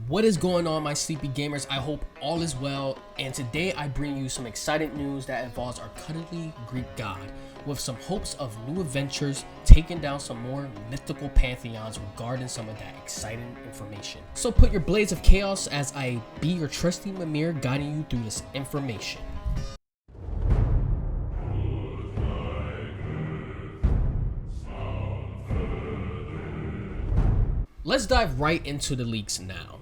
What is going on, my sleepy gamers? I hope all is well, and today I bring you some exciting news that involves our cuddly Greek god, with some hopes of new adventures, taking down some more mythical pantheons regarding some of that exciting information. So put your blades of chaos as I be your trusty Mimir guiding you through this information. Let's dive right into the leaks now.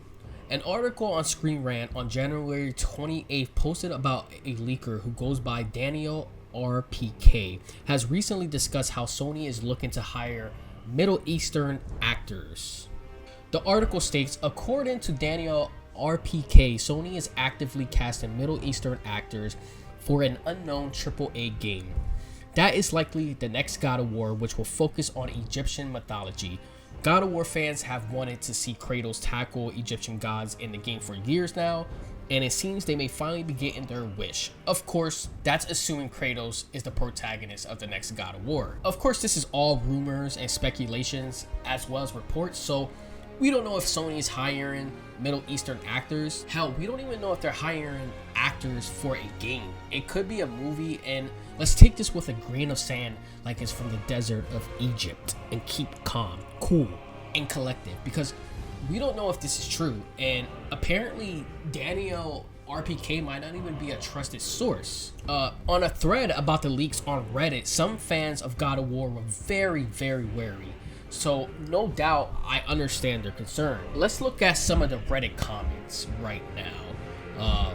An article on Screen Rant on January 28th posted about a leaker who goes by Daniel RPK has recently discussed how Sony is looking to hire Middle Eastern actors. The article states, according to Daniel RPK, Sony is actively casting Middle Eastern actors for an unknown AAA game. That is likely the next God of War, which will focus on Egyptian mythology. God of War fans have wanted to see Kratos tackle Egyptian gods in the game for years now, and it seems they may finally be getting their wish. Of course, that's assuming Kratos is the protagonist of the next God of War. Of course, this is all rumors and speculations as well as reports, so we don't know if Sony is hiring Middle Eastern actors. Hell, we don't even know if they're hiring actors for a game. It could be a movie, and let's take this with a grain of sand like it's from the desert of Egypt and keep calm, cool, and collective, because we don't know if this is true, and apparently Daniel RPK might not even be a trusted source. On a thread about the leaks on Reddit, some fans of God of War were very wary. So no doubt I understand their concern. Let's look at some of the Reddit comments right now.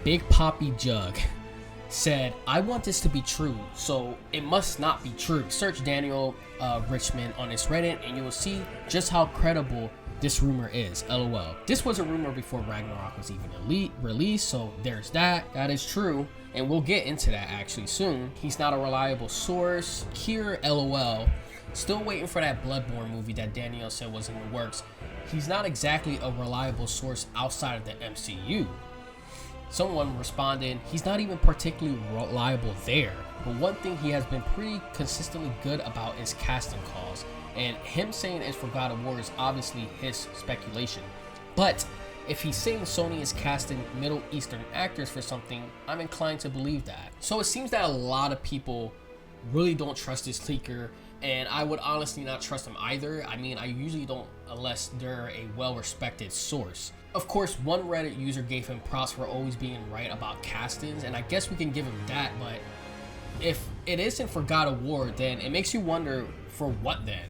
Big Poppy Jug said, I want this to be true, so it must not be true. Search Daniel Richmond on his Reddit and you will see just how credible this rumor is. LOL. This was a rumor before Ragnarok was even released, so there's that. That is true, and we'll get into that actually soon. He's not a reliable source. Kier LOL. Still waiting for that Bloodborne movie that Daniel said was in the works. He's not exactly a reliable source outside of the MCU. Someone responded, he's not even particularly reliable there, but one thing he has been pretty consistently good about is casting calls, and him saying it's for God of War is obviously his speculation. But if he's saying Sony is casting Middle Eastern actors for something, I'm inclined to believe that. So it seems that a lot of people really don't trust this leaker, and I would honestly not trust them either. I mean, I usually don't unless they're a well-respected source. Of course, one Reddit user gave him props for always being right about castings, and I guess we can give him that, but if it isn't for God of War, then it makes you wonder, for what then?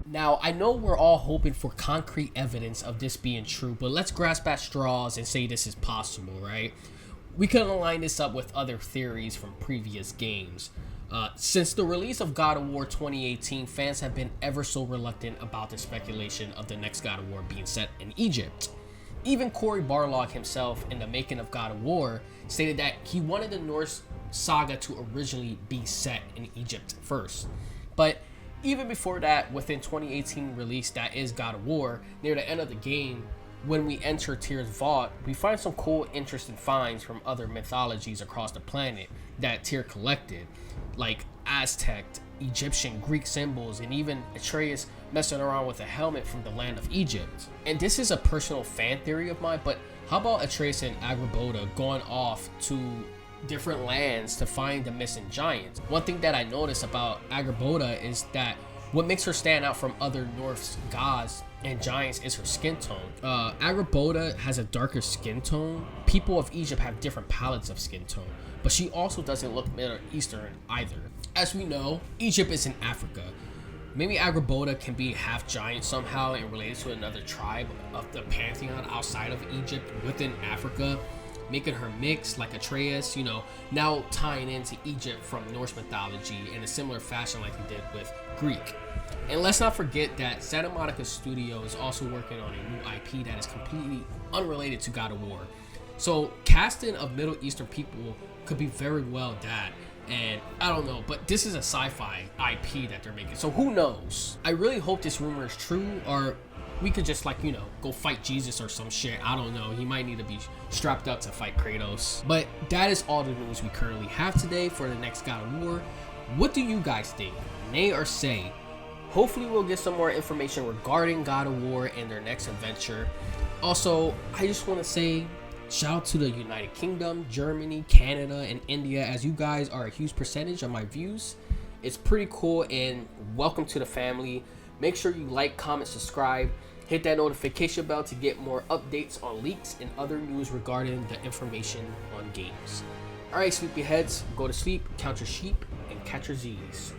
Now, I know we're all hoping for concrete evidence of this being true, but let's grasp at straws and say this is possible, right? We can align this up with other theories from previous games. Since the release of God of War 2018, fans have been ever so reluctant about the speculation of the next God of War being set in Egypt. Even Cory Barlog himself, in the making of God of War, stated that he wanted the Norse saga to originally be set in Egypt first. But even before that, within 2018 release that is God of War, near the end of the game, when we enter Tyr's vault, we find some cool, interesting finds from other mythologies across the planet that Tyr collected, like Aztec, Egyptian, Greek symbols, and even Atreus messing around with a helmet from the land of Egypt. And this is a personal fan theory of mine, but how about Atreus and Agrabah going off to different lands to find the missing giants? One thing that I noticed about Agrabah is that what makes her stand out from other Norse gods and giants is her skin tone. Agrabah has a darker skin tone. People of Egypt have different palettes of skin tone, but she also doesn't look Middle Eastern either. As we know, Egypt is in Africa. Maybe Agrabah can be half giant somehow and related to another tribe of the pantheon outside of Egypt within Africa, making her mix like Atreus, now tying into Egypt from Norse mythology in a similar fashion like he did with Greek. And let's not forget that Santa Monica Studio is also working on a new IP that is completely unrelated to God of War. So casting of Middle Eastern people could be very well that. And I don't know, but this is a sci-fi IP that they're making, so who knows? I really hope this rumor is true, or we could just go fight Jesus or some shit. I don't know. He might need to be strapped up to fight Kratos. But that is all the news we currently have today for the next God of War. What do you guys think? Nay or say? Hopefully we'll get some more information regarding God of War and their next adventure. Also, I just want to say shout out to the United Kingdom, Germany, Canada, and India, as you guys are a huge percentage of my views. It's pretty cool, and welcome to the family. Make sure you like, comment, subscribe, hit that notification bell to get more updates on leaks and other news regarding the information on games. Alright, sleepyheads, go to sleep, count your sheep, and catch your Z's.